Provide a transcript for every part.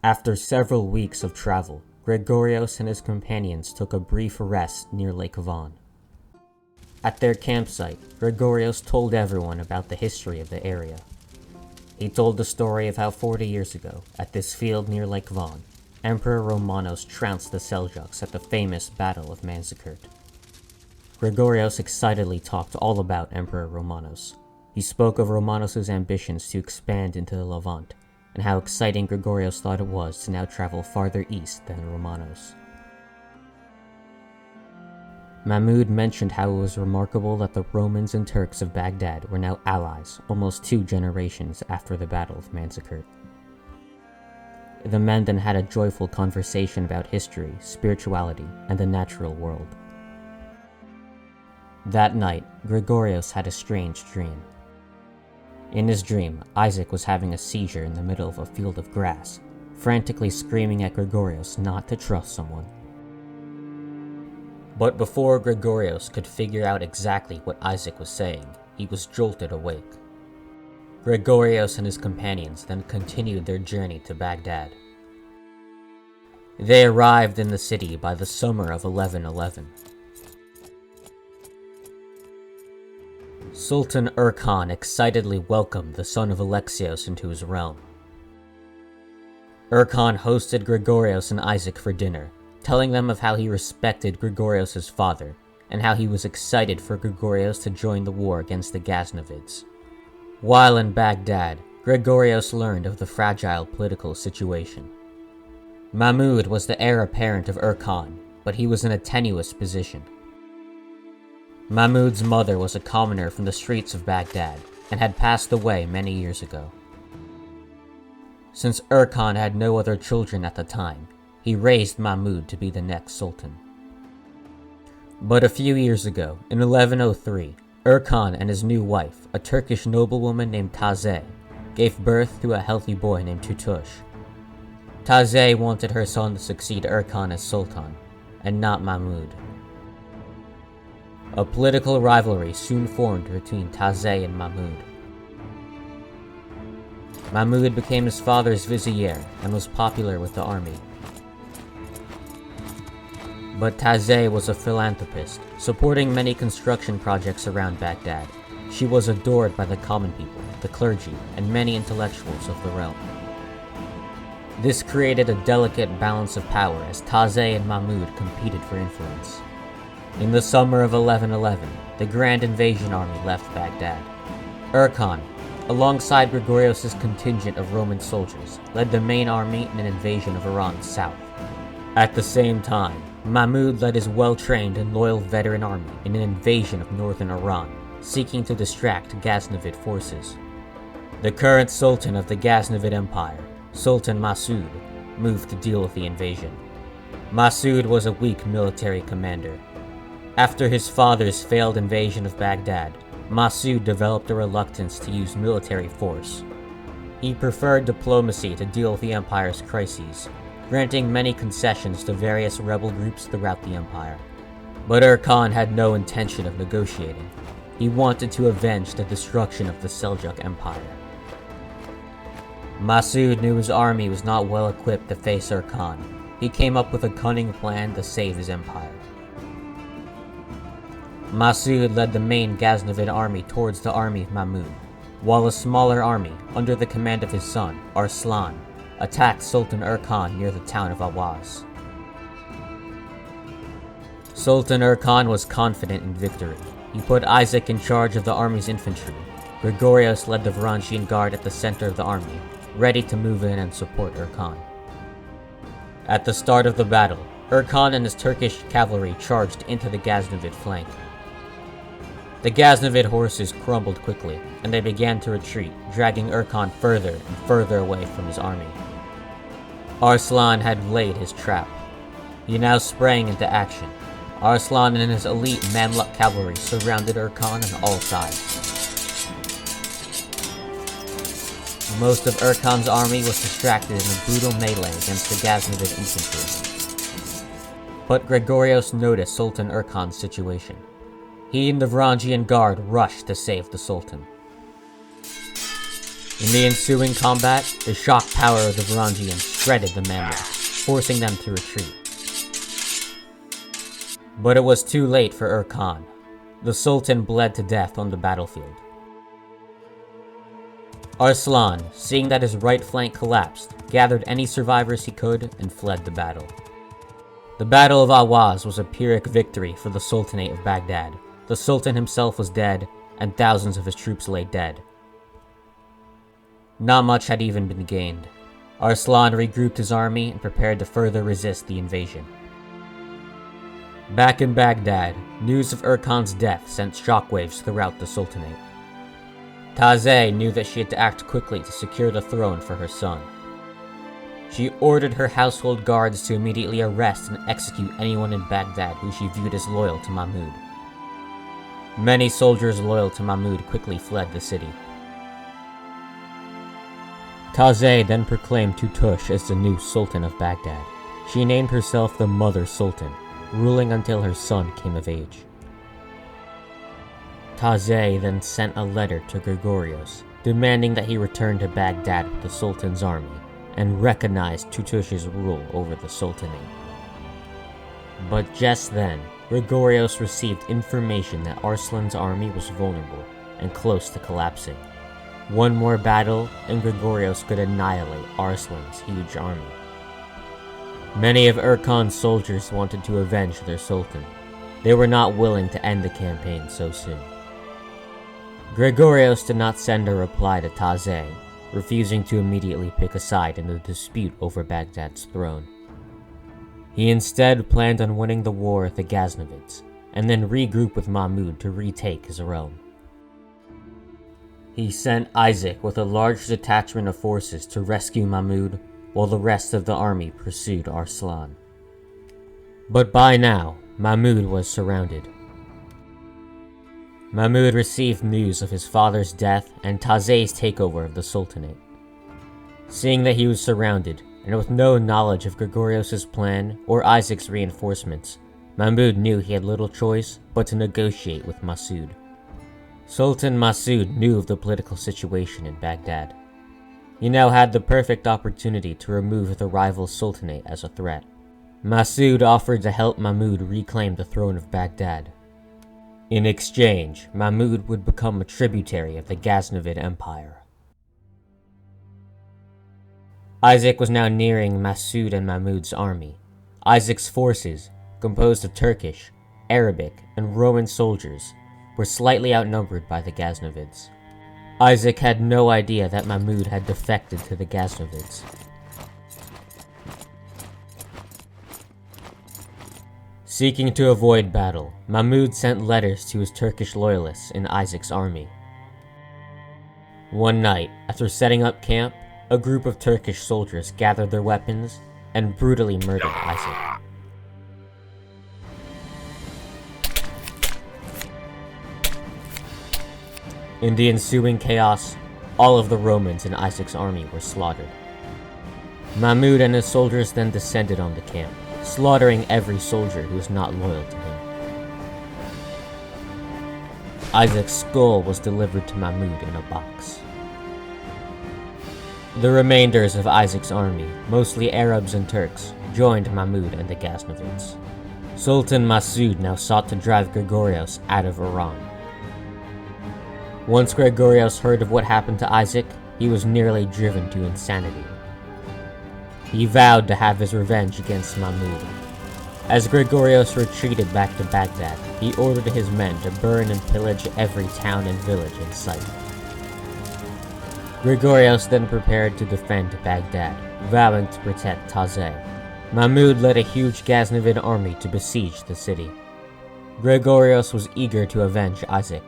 After several weeks of travel, Gregorios and his companions took a brief rest near Lake Van. At their campsite, Gregorios told everyone about the history of the area. He told the story of how 40 years ago, at this field near Lake Van, Emperor Romanos trounced the Seljuks at the famous Battle of Manzikert. Gregorios excitedly talked all about Emperor Romanos. He spoke of Romanos' ambitions to expand into the Levant, and how exciting Gregorios thought it was to now travel farther east than Romanos. Mahmud mentioned how it was remarkable that the Romans and Turks of Baghdad were now allies almost 2 generations after the Battle of Manzikert. The men then had a joyful conversation about history, spirituality, and the natural world. That night, Gregorios had a strange dream. In his dream, Isac was having a seizure in the middle of a field of grass, frantically screaming at Gregorios not to trust someone. But before Gregorios could figure out exactly what Isac was saying, he was jolted awake. Gregorios and his companions then continued their journey to Baghdad. They arrived in the city by the summer of 1111. Sultan Erkan excitedly welcomed the son of Alexios into his realm. Erkan hosted Gregorios and Isac for dinner, telling them of how he respected Gregorios' father, and how he was excited for Gregorios to join the war against the Ghaznavids. While in Baghdad, Gregorios learned of the fragile political situation. Mahmud was the heir apparent of Erkan, but he was in a tenuous position. Mahmud's mother was a commoner from the streets of Baghdad, and had passed away many years ago. Since Erkan had no other children at the time, he raised Mahmud to be the next sultan. But a few years ago, in 1103, Erkan and his new wife, a Turkish noblewoman named Taze, gave birth to a healthy boy named Tutush. Taze wanted her son to succeed Erkan as sultan, and not Mahmud. A political rivalry soon formed between Taze and Mahmud. Mahmud became his father's vizier and was popular with the army. But Taze was a philanthropist, supporting many construction projects around Baghdad. She was adored by the common people, the clergy, and many intellectuals of the realm. This created a delicate balance of power as Taze and Mahmud competed for influence. In the summer of 1111, the Grand Invasion Army left Baghdad. Erkan, alongside Gregorios' contingent of Roman soldiers, led the main army in an invasion of Iran's south. At the same time, Mahmud led his well-trained and loyal veteran army in an invasion of northern Iran, seeking to distract Ghaznavid forces. The current sultan of the Ghaznavid Empire, Sultan Mahmud, moved to deal with the invasion. Mahmud was a weak military commander. After his father's failed invasion of Baghdad, Mahmud developed a reluctance to use military force. He preferred diplomacy to deal with the empire's crises, granting many concessions to various rebel groups throughout the empire. But Erkan had no intention of negotiating. He wanted to avenge the destruction of the Seljuk Empire. Mahmud knew his army was not well equipped to face Erkan. He came up with a cunning plan to save his empire. Mahmud led the main Ghaznavid army towards the army of Mahmud, while a smaller army, under the command of his son, Arslan, attacked Sultan Erkan near the town of Awas. Sultan Erkan was confident in victory. He put Isac in charge of the army's infantry. Gregorios led the Varangian Guard at the center of the army, ready to move in and support Erkan. At the start of the battle, Erkan and his Turkish cavalry charged into the Ghaznavid flank. The Ghaznavid horses crumbled quickly, and they began to retreat, dragging Erkan further and further away from his army. Arslan had laid his trap. He now sprang into action. Arslan and his elite Mamluk cavalry surrounded Erkan on all sides. Most of Erkan's army was distracted in a brutal melee against the Ghaznavid infantry. But Gregorios noticed Sultan Erkan's situation. He and the Varangian Guard rushed to save the Sultan. In the ensuing combat, the shock power of the Varangians shredded the Mamluks, forcing them to retreat. But it was too late for Erkan. The Sultan bled to death on the battlefield. Arslan, seeing that his right flank collapsed, gathered any survivors he could and fled the battle. The Battle of Awas was a Pyrrhic victory for the Sultanate of Baghdad. The Sultan himself was dead, and thousands of his troops lay dead. Not much had even been gained. Arslan regrouped his army and prepared to further resist the invasion. Back in Baghdad, news of Erkan's death sent shockwaves throughout the Sultanate. Taizé knew that she had to act quickly to secure the throne for her son. She ordered her household guards to immediately arrest and execute anyone in Baghdad who she viewed as loyal to Mahmud. Many soldiers loyal to Mahmud quickly fled the city. Taizé then proclaimed Tutush as the new Sultan of Baghdad. She named herself the Mother Sultan, ruling until her son came of age. Taizé then sent a letter to Gregorios, demanding that he return to Baghdad with the Sultan's army, and recognized Tutush's rule over the Sultanate. But just then, Gregorios received information that Arslan's army was vulnerable and close to collapsing. One more battle, and Gregorios could annihilate Arslan's huge army. Many of Erkan's soldiers wanted to avenge their Sultan. They were not willing to end the campaign so soon. Gregorios did not send a reply to Taizé, refusing to immediately pick a side in the dispute over Baghdad's throne. He instead planned on winning the war with the Ghaznavids, and then regroup with Mahmud to retake his realm. He sent Isac with a large detachment of forces to rescue Mahmud, while the rest of the army pursued Arslan. But by now, Mahmud was surrounded. Mahmud received news of his father's death and Taizé's takeover of the Sultanate. Seeing that he was surrounded, and with no knowledge of Gregorios' plan or Isac's reinforcements, Mahmud knew he had little choice but to negotiate with Mahsud. Sultan Mahsud knew of the political situation in Baghdad. He now had the perfect opportunity to remove the rival Sultanate as a threat. Mahsud offered to help Mahmud reclaim the throne of Baghdad. In exchange, Mahmud would become a tributary of the Ghaznavid Empire. Isac was now nearing Mahsud and Mahmud's army. Isac's forces, composed of Turkish, Arabic, and Roman soldiers, were slightly outnumbered by the Ghaznavids. Isac had no idea that Mahmud had defected to the Ghaznavids. Seeking to avoid battle, Mahmud sent letters to his Turkish loyalists in Isac's army. One night, after setting up camp, a group of Turkish soldiers gathered their weapons and brutally murdered Isaac. In the ensuing chaos, all of the Romans in Isaac's army were slaughtered. Mahmud and his soldiers then descended on the camp, slaughtering every soldier who was not loyal to him. Isaac's skull was delivered to Mahmud in a box. The remainders of Isaac's army, mostly Arabs and Turks, joined Mahmud and the Ghaznavids. Sultan Mahsud now sought to drive Gregorios out of Iran. Once Gregorios heard of what happened to Isac, he was nearly driven to insanity. He vowed to have his revenge against Mahmud. As Gregorios retreated back to Baghdad, he ordered his men to burn and pillage every town and village in sight. Gregorios then prepared to defend Baghdad, vowing to protect Taizé. Mahmud led a huge Ghaznavid army to besiege the city. Gregorios was eager to avenge Isac.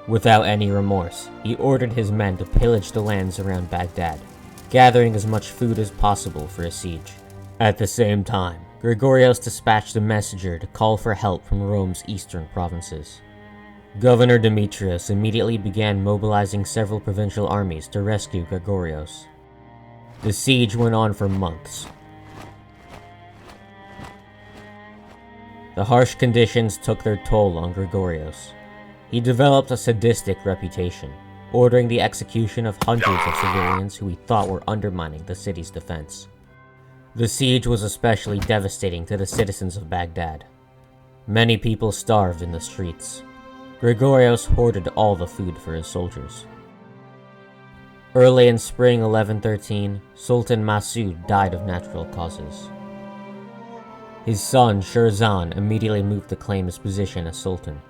Without any remorse, he ordered his men to pillage the lands around Baghdad, gathering as much food as possible for a siege. At the same time, Gregorios dispatched a messenger to call for help from Rome's eastern provinces. Governor Demetrius immediately began mobilizing several provincial armies to rescue Gregorios. The siege went on for months. The harsh conditions took their toll on Gregorios. He developed a sadistic reputation, ordering the execution of hundreds of civilians who he thought were undermining the city's defense. The siege was especially devastating to the citizens of Baghdad. Many people starved in the streets. Gregorios hoarded all the food for his soldiers. Early in spring 1113, Sultan Mahmud died of natural causes. His son, Shirzan, immediately moved to claim his position as Sultan.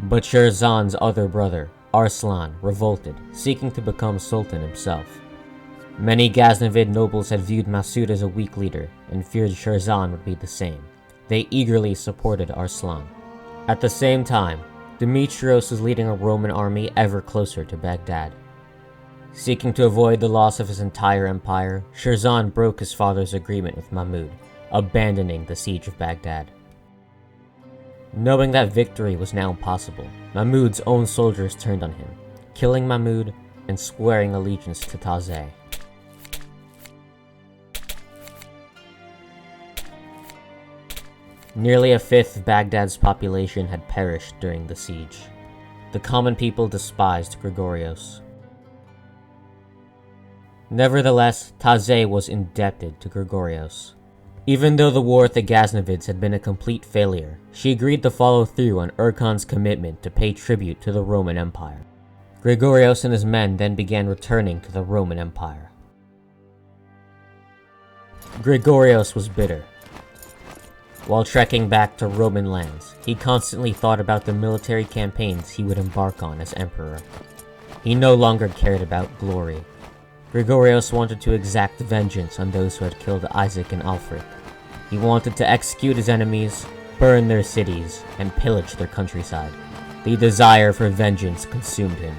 But Shirzan's other brother, Arslan, revolted, seeking to become Sultan himself. Many Ghaznavid nobles had viewed Mahmud as a weak leader and feared Shirzan would be the same. They eagerly supported Arslan. At the same time, Demetrios was leading a Roman army ever closer to Baghdad. Seeking to avoid the loss of his entire empire, Shirzan broke his father's agreement with Mahmud, abandoning the Siege of Baghdad. Knowing that victory was now impossible, Mahmud's own soldiers turned on him, killing Mahmud and swearing allegiance to Tazay. Nearly a fifth of Baghdad's population had perished during the siege. The common people despised Gregorios. Nevertheless, Tazay was indebted to Gregorios. Even though the war with the Ghaznavids had been a complete failure, she agreed to follow through on Erkan's commitment to pay tribute to the Roman Empire. Gregorios and his men then began returning to the Roman Empire. Gregorios was bitter. While trekking back to Roman lands, he constantly thought about the military campaigns he would embark on as emperor. He no longer cared about glory. Gregorios wanted to exact vengeance on those who had killed Isac and Alfred. He wanted to execute his enemies, burn their cities, and pillage their countryside. The desire for vengeance consumed him.